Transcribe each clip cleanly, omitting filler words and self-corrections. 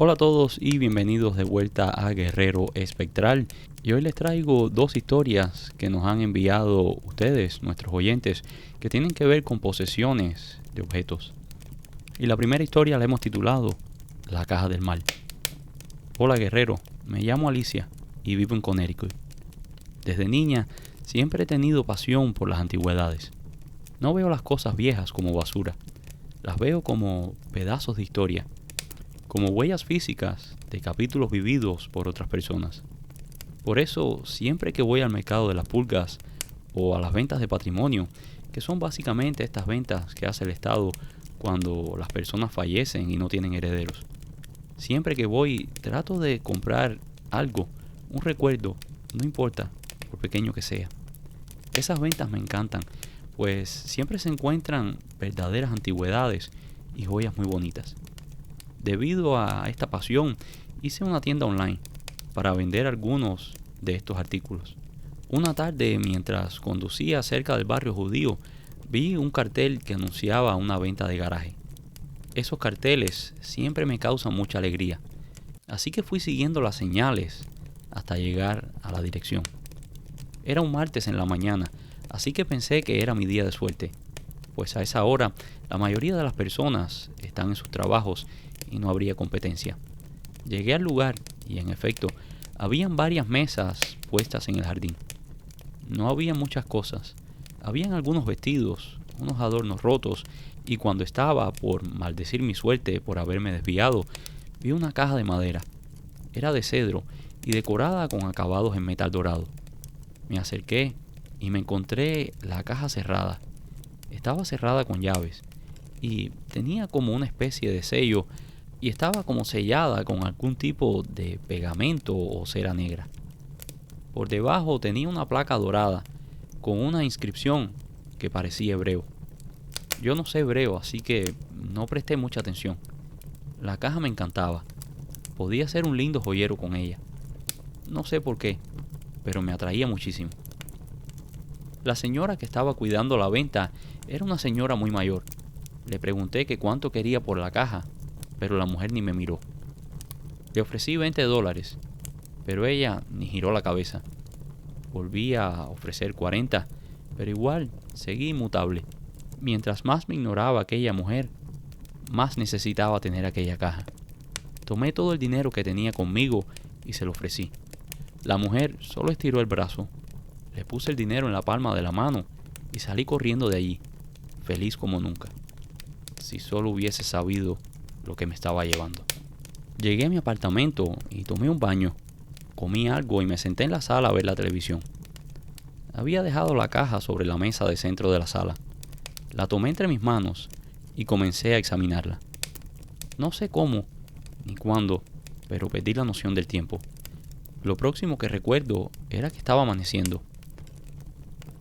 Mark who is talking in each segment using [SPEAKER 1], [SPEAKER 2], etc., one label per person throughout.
[SPEAKER 1] Hola a todos y bienvenidos de vuelta a Guerrero Espectral. Y hoy les traigo dos historias que nos han enviado ustedes, nuestros oyentes, que tienen que ver con posesiones de objetos. Y la primera historia la hemos titulado La Caja del Mal. Hola Guerrero, me llamo Alicia y vivo en Connecticut. Desde niña siempre he tenido pasión por las antigüedades. No veo las cosas viejas como basura, las veo como pedazos de historia, como huellas físicas de capítulos vividos por otras personas. Por eso, siempre que voy al mercado de las pulgas o a las ventas de patrimonio, que son básicamente estas ventas que hace el Estado cuando las personas fallecen y no tienen herederos, siempre que voy trato de comprar algo, un recuerdo, no importa, por pequeño que sea. Esas ventas me encantan, pues siempre se encuentran verdaderas antigüedades y joyas muy bonitas. Debido a esta pasión, hice una tienda online para vender algunos de estos artículos. Una tarde, mientras conducía cerca del barrio judío, vi un cartel que anunciaba una venta de garaje. Esos carteles siempre me causan mucha alegría, así que fui siguiendo las señales hasta llegar a la dirección. Era un martes en la mañana, así que pensé que era mi día de suerte, pues a esa hora la mayoría de las personas están en sus trabajos y no habría competencia. Llegué al lugar y en efecto, habían varias mesas puestas en el jardín. No había muchas cosas. Habían algunos vestidos, unos adornos rotos y cuando estaba por maldecir mi suerte por haberme desviado, vi una caja de madera. Era de cedro y decorada con acabados en metal dorado. Me acerqué y me encontré la caja cerrada. Estaba cerrada con llaves y tenía como una especie de sello y estaba como sellada con algún tipo de pegamento o cera negra. Por debajo tenía una placa dorada con una inscripción que parecía hebreo. Yo no sé hebreo, así que no presté mucha atención. La caja me encantaba. Podía ser un lindo joyero con ella. No sé por qué, pero me atraía muchísimo. La señora que estaba cuidando la venta era una señora muy mayor. Le pregunté que cuánto quería por la caja, pero la mujer ni me miró. Le ofrecí $20, pero ella ni giró la cabeza. Volví a ofrecer 40, pero igual seguí inmutable. Mientras más me ignoraba aquella mujer, más necesitaba tener aquella caja. Tomé todo el dinero que tenía conmigo y se lo ofrecí. La mujer solo estiró el brazo. Le puse el dinero en la palma de la mano y salí corriendo de allí, feliz como nunca. Si solo hubiese sabido lo que me estaba llevando. Llegué a mi apartamento y tomé un baño. Comí algo y me senté en la sala a ver la televisión. Había dejado la caja sobre la mesa de centro de la sala. La tomé entre mis manos y comencé a examinarla. No sé cómo ni cuándo, pero perdí la noción del tiempo. Lo próximo que recuerdo era que estaba amaneciendo.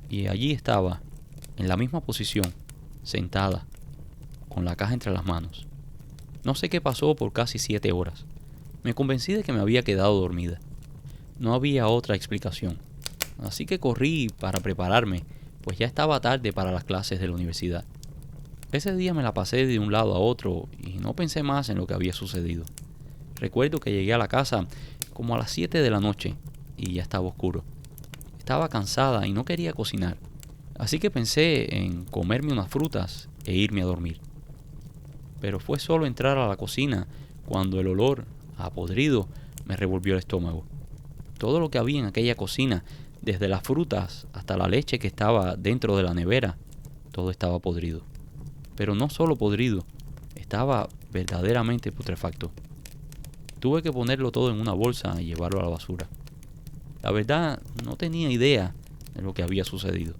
[SPEAKER 1] Y allí estaba, en la misma posición, sentada, con la caja entre las manos. No sé qué pasó por casi 7 horas. Me convencí de que me había quedado dormida. No había otra explicación. Así que corrí para prepararme, pues ya estaba tarde para las clases de la universidad. Ese día me la pasé de un lado a otro y no pensé más en lo que había sucedido. Recuerdo que llegué a la casa como a las 7 de la noche y ya estaba oscuro. Estaba cansada y no quería cocinar, así que pensé en comerme unas frutas e irme a dormir. Pero fue solo entrar a la cocina cuando el olor a podrido me revolvió el estómago. Todo lo que había en aquella cocina, desde las frutas hasta la leche que estaba dentro de la nevera, todo estaba podrido. Pero no solo podrido, estaba verdaderamente putrefacto. Tuve que ponerlo todo en una bolsa y llevarlo a la basura. La verdad, no tenía idea de lo que había sucedido.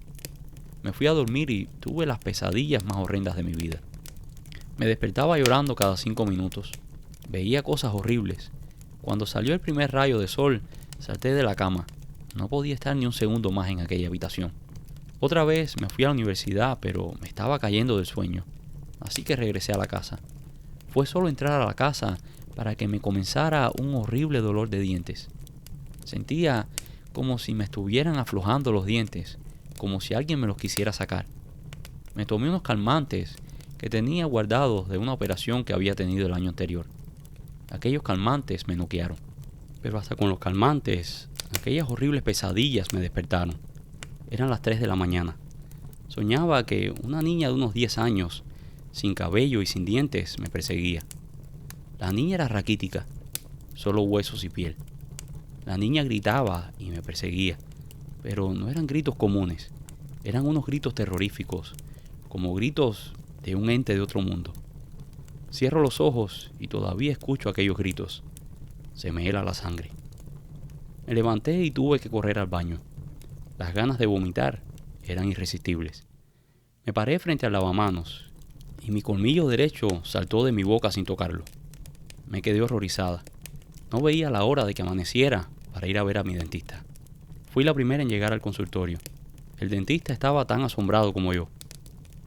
[SPEAKER 1] Me fui a dormir y tuve las pesadillas más horrendas de mi vida. Me despertaba llorando cada 5 minutos. Veía cosas horribles. Cuando salió el primer rayo de sol, salté de la cama. No podía estar ni un segundo más en aquella habitación. Otra vez me fui a la universidad, pero me estaba cayendo del sueño. Así que regresé a la casa. Fue solo entrar a la casa para que me comenzara un horrible dolor de dientes. Sentía como si me estuvieran aflojando los dientes, como si alguien me los quisiera sacar. Me tomé unos calmantes que tenía guardados de una operación que había tenido el año anterior. Aquellos calmantes me noquearon. Pero hasta con los calmantes, aquellas horribles pesadillas me despertaron. Eran las 3 de la mañana. Soñaba que una niña de unos 10 años, sin cabello y sin dientes, me perseguía. La niña era raquítica, solo huesos y piel. La niña gritaba y me perseguía, pero no eran gritos comunes, eran unos gritos terroríficos, como gritos de un ente de otro mundo. Cierro los ojos y todavía escucho aquellos gritos. Se me hela la sangre. Me levanté y tuve que correr al baño. Las ganas de vomitar eran irresistibles. Me paré frente al lavamanos y mi colmillo derecho saltó de mi boca sin tocarlo. Me quedé horrorizada. No veía la hora de que amaneciera para ir a ver a mi dentista. Fui la primera en llegar al consultorio. El dentista estaba tan asombrado como yo.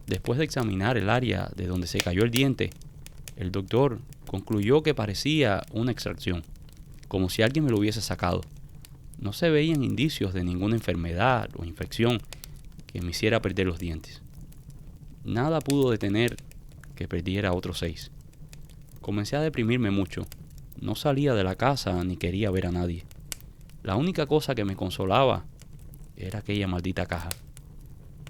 [SPEAKER 1] Después de examinar el área de donde se cayó el diente, el doctor concluyó que parecía una extracción, como si alguien me lo hubiese sacado. No se veían indicios de ninguna enfermedad o infección que me hiciera perder los dientes. Nada pudo detener que perdiera otros 6. Comencé a deprimirme mucho. No salía de la casa ni quería ver a nadie. La única cosa que me consolaba era aquella maldita caja.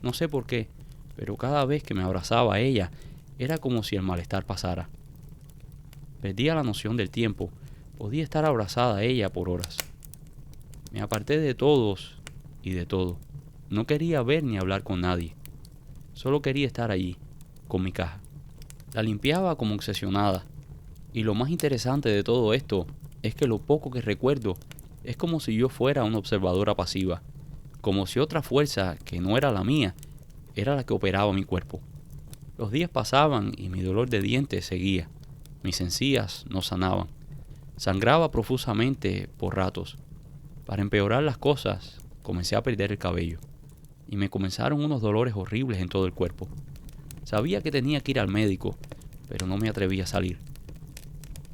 [SPEAKER 1] No sé por qué, pero cada vez que me abrazaba a ella, era como si el malestar pasara. Perdía la noción del tiempo. Podía estar abrazada a ella por horas. Me aparté de todos y de todo. No quería ver ni hablar con nadie. Solo quería estar allí, con mi caja. La limpiaba como obsesionada. Y lo más interesante de todo esto es que lo poco que recuerdo es como si yo fuera una observadora pasiva. Como si otra fuerza que no era la mía era la que operaba mi cuerpo. Los días pasaban y mi dolor de dientes seguía. Mis encías no sanaban. Sangraba profusamente por ratos. Para empeorar las cosas, comencé a perder el cabello. Y me comenzaron unos dolores horribles en todo el cuerpo. Sabía que tenía que ir al médico, pero no me atrevía a salir.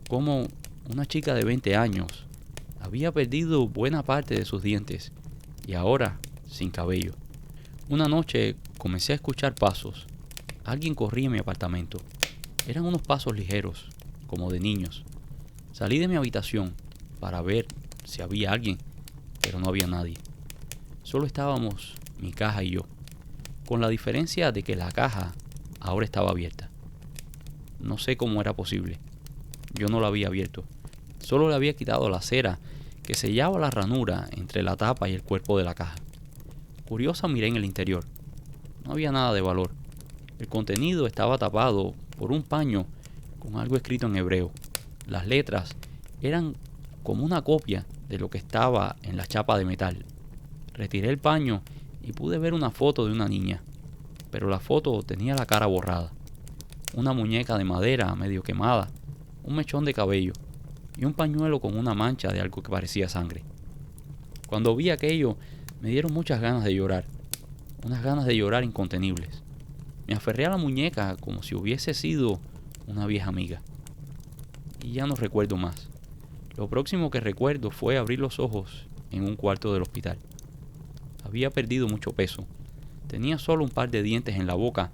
[SPEAKER 1] Como una chica de 20 años había perdido buena parte de sus dientes y ahora sin cabello. Una noche comencé a escuchar pasos. Alguien corría en mi apartamento. Eran unos pasos ligeros, como de niños. Salí de mi habitación para ver si había alguien, pero no había nadie. Solo estábamos mi caja y yo, con la diferencia de que la caja ahora estaba abierta. No sé cómo era posible. Yo no la había abierto. Solo le había quitado la cera que sellaba la ranura entre la tapa y el cuerpo de la caja. Curiosa miré en el interior. No había nada de valor. El contenido estaba tapado por un paño con algo escrito en hebreo. Las letras eran como una copia de lo que estaba en la chapa de metal. Retiré el paño y pude ver una foto de una niña, pero la foto tenía la cara borrada. Una muñeca de madera medio quemada, un mechón de cabello y un pañuelo con una mancha de algo que parecía sangre. Cuando vi aquello, me dieron muchas ganas de llorar, unas ganas de llorar incontenibles. Me aferré a la muñeca como si hubiese sido una vieja amiga. Y ya no recuerdo más. Lo próximo que recuerdo fue abrir los ojos en un cuarto del hospital. Había perdido mucho peso. Tenía solo un par de dientes en la boca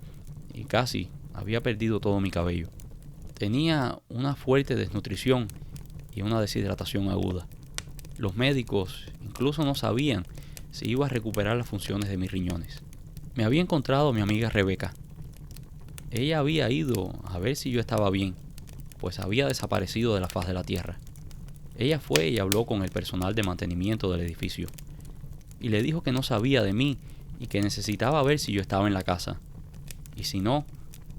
[SPEAKER 1] y casi había perdido todo mi cabello. Tenía una fuerte desnutrición y una deshidratación aguda. Los médicos incluso no sabían si iba a recuperar las funciones de mis riñones. Me había encontrado mi amiga Rebeca. Ella había ido a ver si yo estaba bien, pues había desaparecido de la faz de la tierra. Ella fue y habló con el personal de mantenimiento del edificio y le dijo que no sabía de mí y que necesitaba ver si yo estaba en la casa. Y si no,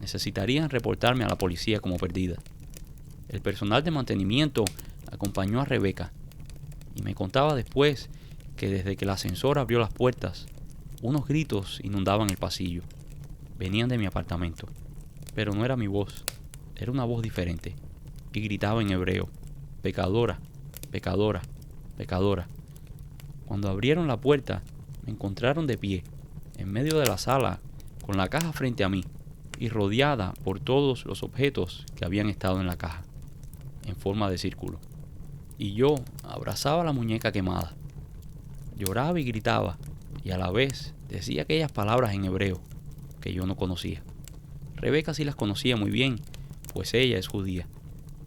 [SPEAKER 1] necesitarían reportarme a la policía como perdida. El personal de mantenimiento acompañó a Rebeca y me contaba después que desde que el ascensor abrió las puertas, unos gritos inundaban el pasillo. Venían de mi apartamento, pero no era mi voz, era una voz diferente y gritaba en hebreo: pecadora, pecadora, pecadora. Cuando abrieron la puerta, me encontraron de pie, en medio de la sala, con la caja frente a mí y rodeada por todos los objetos que habían estado en la caja, en forma de círculo. Y yo abrazaba a la muñeca quemada. Lloraba y gritaba, y a la vez decía aquellas palabras en hebreo que yo no conocía. Rebeca sí las conocía muy bien, pues ella es judía.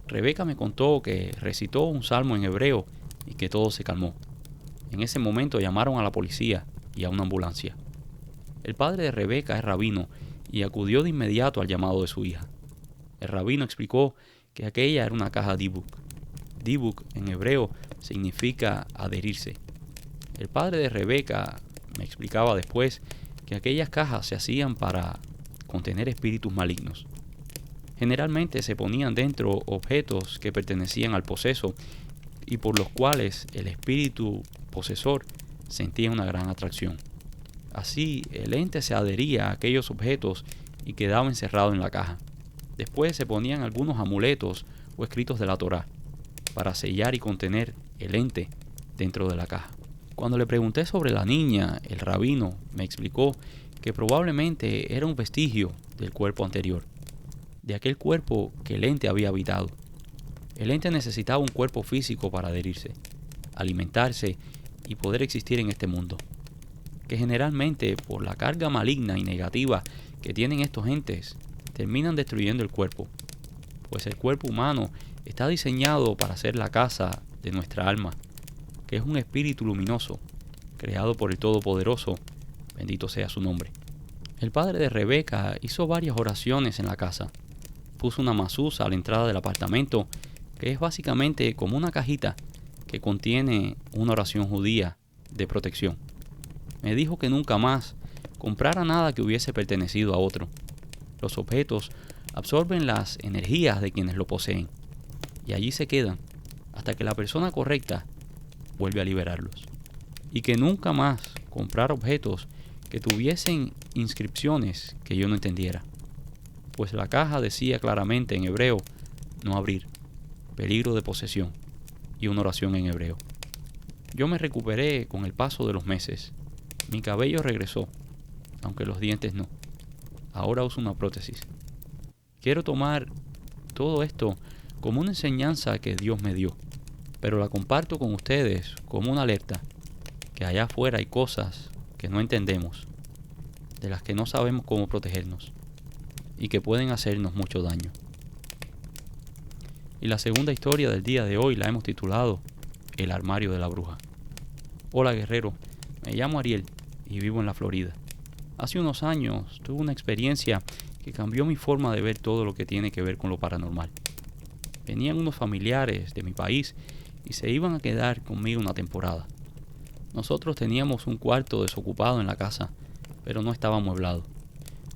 [SPEAKER 1] Rebeca me contó que recitó un salmo en hebreo y que todo se calmó. En ese momento llamaron a la policía y a una ambulancia. El padre de Rebeca es rabino y acudió de inmediato al llamado de su hija. El rabino explicó que aquella era una caja dibuk. Dibuk en hebreo significa adherirse. El padre de Rebeca me explicaba después que aquellas cajas se hacían para contener espíritus malignos. Generalmente se ponían dentro objetos que pertenecían al poseso y por los cuales el espíritu posesor sentía una gran atracción. Así, el ente se adhería a aquellos objetos y quedaba encerrado en la caja. Después se ponían algunos amuletos o escritos de la Torá para sellar y contener el ente dentro de la caja. Cuando le pregunté sobre la niña, el rabino me explicó que probablemente era un vestigio del cuerpo anterior, de aquel cuerpo que el ente había habitado. El ente necesitaba un cuerpo físico para adherirse, alimentarse y poder existir en este mundo, que generalmente por la carga maligna y negativa que tienen estos entes, terminan destruyendo el cuerpo, pues el cuerpo humano está diseñado para ser la casa de nuestra alma, que es un espíritu luminoso, creado por el Todopoderoso, bendito sea su nombre. El padre de Rebeca hizo varias oraciones en la casa. Puso una mazuza a la entrada del apartamento, que es básicamente como una cajita que contiene una oración judía de protección. Me dijo que nunca más comprara nada que hubiese pertenecido a otro. Los objetos absorben las energías de quienes lo poseen y allí se quedan hasta que la persona correcta vuelve a liberarlos. Y que nunca más comprar objetos que tuviesen inscripciones que yo no entendiera, pues la caja decía claramente en hebreo no abrir, peligro de posesión y una oración en hebreo. Yo me recuperé con el paso de los meses. Mi cabello regresó, aunque los dientes no. Ahora uso una prótesis. Quiero tomar todo esto como una enseñanza que Dios me dio, pero la comparto con ustedes como una alerta, que allá afuera hay cosas que no entendemos, de las que no sabemos cómo protegernos, y que pueden hacernos mucho daño. Y la segunda historia del día de hoy la hemos titulado El armario de la bruja. Hola guerrero, me llamo Ariel y vivo en la Florida. Hace unos años tuve una experiencia que cambió mi forma de ver todo lo que tiene que ver con lo paranormal. Venían unos familiares de mi país y se iban a quedar conmigo una temporada. Nosotros teníamos un cuarto desocupado en la casa, pero no estaba amueblado.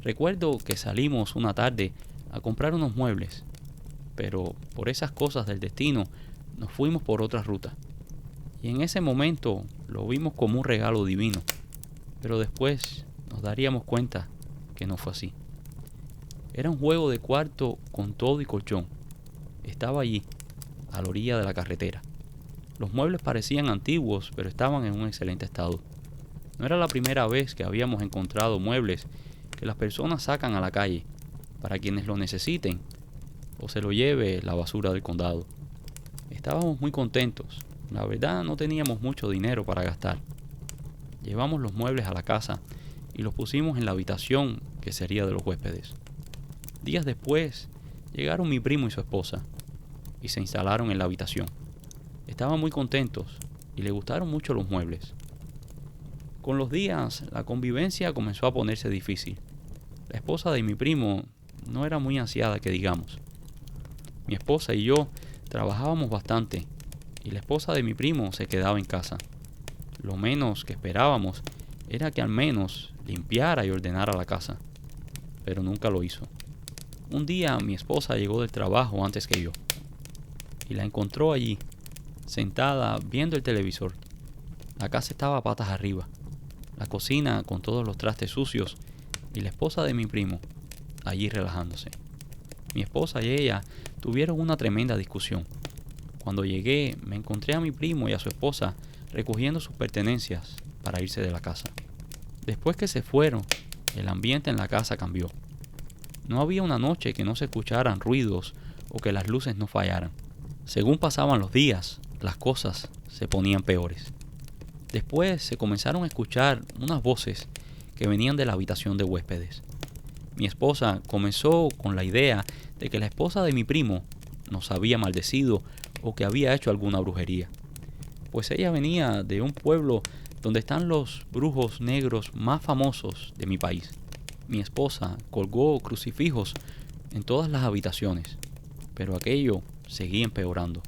[SPEAKER 1] Recuerdo que salimos una tarde a comprar unos muebles, pero por esas cosas del destino nos fuimos por otra ruta. Y en ese momento lo vimos como un regalo divino, pero después nos daríamos cuenta que no fue así. Era un juego de cuarto con todo y colchón. Estaba allí, a la orilla de la carretera. Los muebles parecían antiguos, pero estaban en un excelente estado. No era la primera vez que habíamos encontrado muebles que las personas sacan a la calle para quienes lo necesiten o se lo lleve la basura del condado. Estábamos muy contentos. La verdad, no teníamos mucho dinero para gastar. Llevamos los muebles a la casa y los pusimos en la habitación que sería de los huéspedes. Días después, llegaron mi primo y su esposa y se instalaron en la habitación. Estaban muy contentos y les gustaron mucho los muebles. Con los días, la convivencia comenzó a ponerse difícil. La esposa de mi primo no era muy ansiada, que digamos. Mi esposa y yo trabajábamos bastante y la esposa de mi primo se quedaba en casa. Lo menos que esperábamos era que al menos limpiara y ordenara la casa, pero nunca lo hizo. Un día mi esposa llegó del trabajo antes que yo y la encontró allí, sentada viendo el televisor. La casa estaba patas arriba, la cocina con todos los trastes sucios y la esposa de mi primo allí relajándose. Mi esposa y ella tuvieron una tremenda discusión. Cuando llegué, me encontré a mi primo y a su esposa recogiendo sus pertenencias para irse de la casa. Después que se fueron, el ambiente en la casa cambió. No había una noche que no se escucharan ruidos o que las luces no fallaran. Según pasaban los días, las cosas se ponían peores. Después se comenzaron a escuchar unas voces que venían de la habitación de huéspedes. Mi esposa comenzó con la idea de que la esposa de mi primo nos había maldecido o que había hecho alguna brujería. Pues ella venía de un pueblo donde están los brujos negros más famosos de mi país. Mi esposa colgó crucifijos en todas las habitaciones, pero aquello seguía empeorando.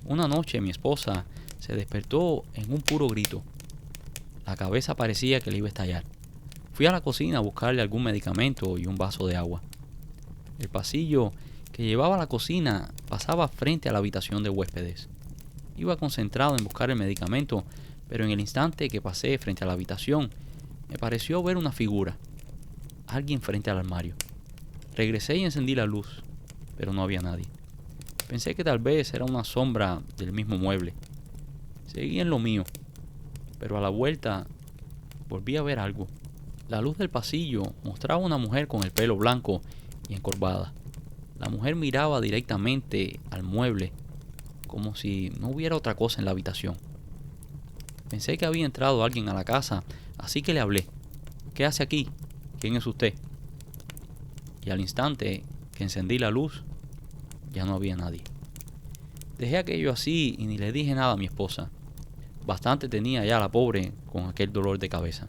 [SPEAKER 1] Una noche mi esposa se despertó en un puro grito. La cabeza parecía que le iba a estallar. Fui a la cocina a buscarle algún medicamento y un vaso de agua. El pasillo que llevaba a la cocina pasaba frente a la habitación de huéspedes. Iba concentrado en buscar el medicamento, pero en el instante que pasé frente a la habitación, me pareció ver una figura, alguien frente al armario. Regresé y encendí la luz, pero no había nadie. Pensé que tal vez era una sombra del mismo mueble. Seguí en lo mío, pero a la vuelta volví a ver algo. La luz del pasillo mostraba a una mujer con el pelo blanco y encorvada. La mujer miraba directamente al mueble, como si no hubiera otra cosa en la habitación. Pensé que había entrado alguien a la casa, así que le hablé. ¿Qué hace aquí? ¿Quién es usted? Y al instante que encendí la luz, ya no había nadie. Dejé aquello así y ni le dije nada a mi esposa. Bastante tenía ya la pobre con aquel dolor de cabeza.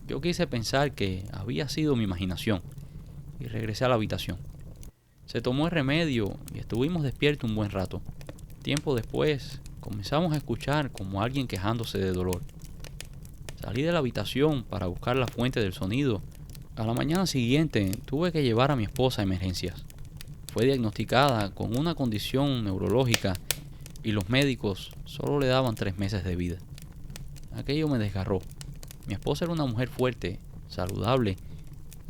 [SPEAKER 1] Yo quise pensar que había sido mi imaginación y regresé a la habitación. Se tomó el remedio y estuvimos despiertos un buen rato. Tiempo después, comenzamos a escuchar como alguien quejándose de dolor. Salí de la habitación para buscar la fuente del sonido. A la mañana siguiente tuve que llevar a mi esposa a emergencias. Fue diagnosticada con una condición neurológica y los médicos solo le daban 3 meses de vida. Aquello me desgarró. Mi esposa era una mujer fuerte, saludable,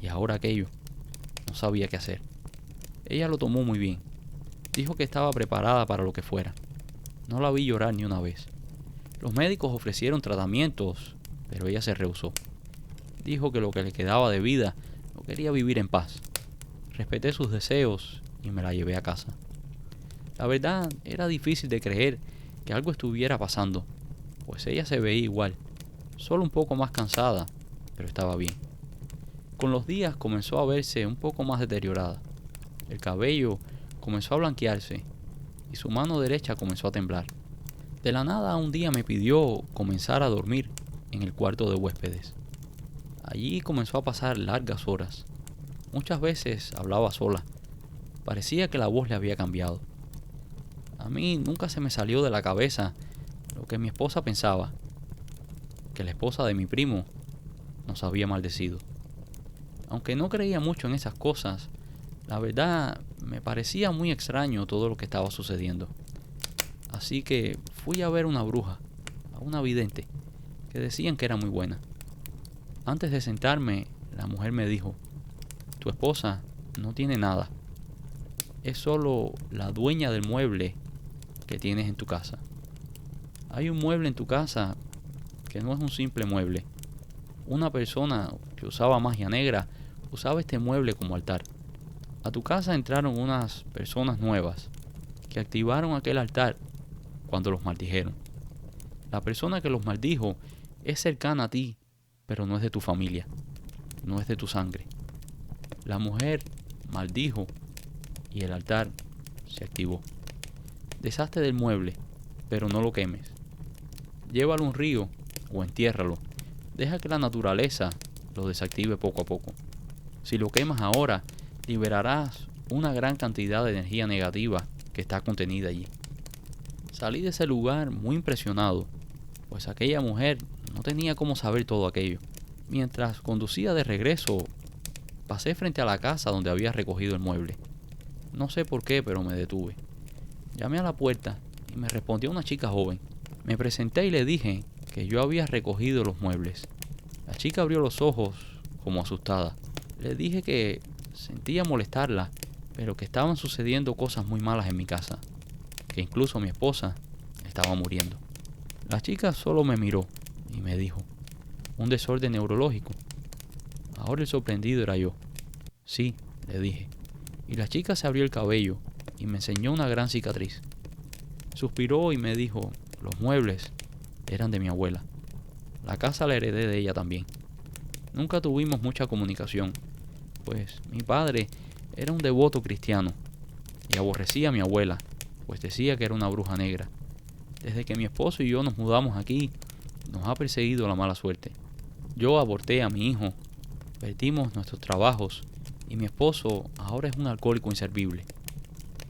[SPEAKER 1] y ahora aquello. No sabía qué hacer. Ella lo tomó muy bien. Dijo que estaba preparada para lo que fuera. No la vi llorar ni una vez. Los médicos ofrecieron tratamientos, pero ella se rehusó. Dijo que lo que le quedaba de vida no quería vivir en paz. Respeté sus deseos y me la llevé a casa. La verdad, era difícil de creer que algo estuviera pasando, pues ella se veía igual, solo un poco más cansada, pero estaba bien. Con los días comenzó a verse un poco más deteriorada. El cabello comenzó a blanquearse y su mano derecha comenzó a temblar. De la nada un día me pidió comenzar a dormir en el cuarto de huéspedes. Allí comenzó a pasar largas horas. Muchas veces hablaba sola. Parecía que la voz le había cambiado. A mí nunca se me salió de la cabeza lo que mi esposa pensaba, que la esposa de mi primo nos había maldecido. Aunque no creía mucho en esas cosas, la verdad me parecía muy extraño todo lo que estaba sucediendo. Así que fui a ver una bruja, a una vidente, que decían que era muy buena. Antes de sentarme, la mujer me dijo: tu esposa no tiene nada. Es solo la dueña del mueble que tienes en tu casa. Hay un mueble en tu casa que no es un simple mueble. Una persona que usaba magia negra usaba este mueble como altar. A tu casa entraron unas personas nuevas que activaron aquel altar cuando los maldijeron. La persona que los maldijo es cercana a ti, pero no es de tu familia, no es de tu sangre. La mujer maldijo y el altar se activó. Deshazte del mueble, pero no lo quemes. Llévalo a un río o entiérralo. Deja que la naturaleza lo desactive poco a poco. Si lo quemas ahora, liberarás una gran cantidad de energía negativa que está contenida allí. Salí de ese lugar muy impresionado, pues aquella mujer no tenía cómo saber todo aquello. Mientras conducía de regreso, pasé frente a la casa donde había recogido el mueble. No sé por qué, pero me detuve. Llamé a la puerta y me respondió una chica joven. Me presenté y le dije que yo había recogido los muebles. La chica abrió los ojos como asustada. Le dije que sentía molestarla, pero que estaban sucediendo cosas muy malas en mi casa, que incluso mi esposa estaba muriendo. La chica solo me miró y me dijo: ¿un desorden neurológico? Ahora el sorprendido era yo. Sí, le dije. Y la chica se abrió el cabello y me enseñó una gran cicatriz. Suspiró y me dijo: los muebles eran de mi abuela. La casa la heredé de ella también. Nunca tuvimos mucha comunicación, pues mi padre era un devoto cristiano, y aborrecía a mi abuela, pues decía que era una bruja negra. Desde que mi esposo y yo nos mudamos aquí, nos ha perseguido la mala suerte. Yo aborté a mi hijo, perdimos nuestros trabajos y mi esposo ahora es un alcohólico inservible.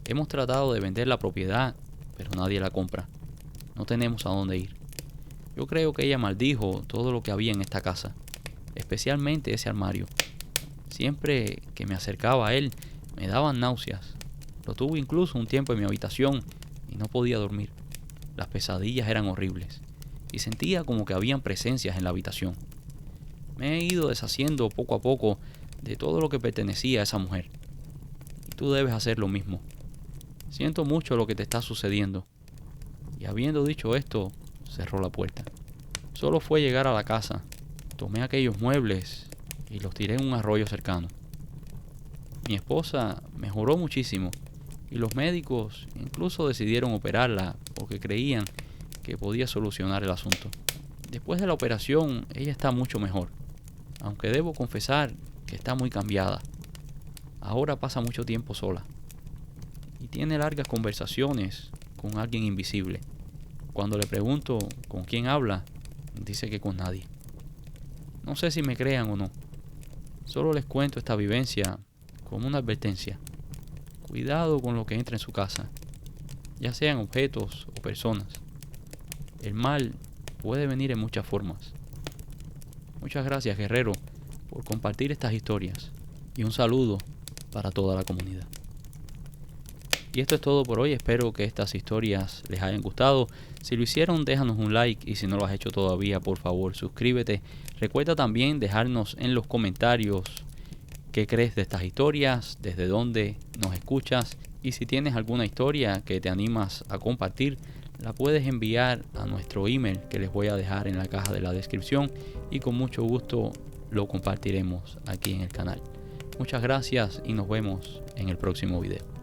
[SPEAKER 1] Hemos tratado de vender la propiedad, pero nadie la compra. No tenemos a dónde ir. Yo creo que ella maldijo todo lo que había en esta casa, especialmente ese armario. Siempre que me acercaba a él, me daban náuseas. Lo tuve incluso un tiempo en mi habitación y no podía dormir. Las pesadillas eran horribles y sentía como que habían presencias en la habitación. Me he ido deshaciendo poco a poco de todo lo que pertenecía a esa mujer. Y tú debes hacer lo mismo. Siento mucho lo que te está sucediendo. Y habiendo dicho esto, cerró la puerta. Solo fue llegar a la casa, tomé aquellos muebles y los tiré en un arroyo cercano. Mi esposa mejoró muchísimo y los médicos incluso decidieron operarla porque creían que podía solucionar el asunto. Después de la operación, ella está mucho mejor, aunque debo confesar que está muy cambiada. Ahora pasa mucho tiempo sola y tiene largas conversaciones con alguien invisible. Cuando le pregunto con quién habla, dice que con nadie. No sé si me crean o no. Solo les cuento esta vivencia como una advertencia. Cuidado con lo que entra en su casa, ya sean objetos o personas. El mal puede venir en muchas formas. Muchas gracias, guerrero, por compartir estas historias y un saludo para toda la comunidad. Y esto es todo por hoy. Espero que estas historias les hayan gustado. Si lo hicieron, déjanos un like y si no lo has hecho todavía, por favor, suscríbete. Recuerda también dejarnos en los comentarios qué crees de estas historias, desde dónde nos escuchas y si tienes alguna historia que te animas a compartir, la puedes enviar a nuestro email que les voy a dejar en la caja de la descripción y con mucho gusto lo compartiremos aquí en el canal. Muchas gracias y nos vemos en el próximo video.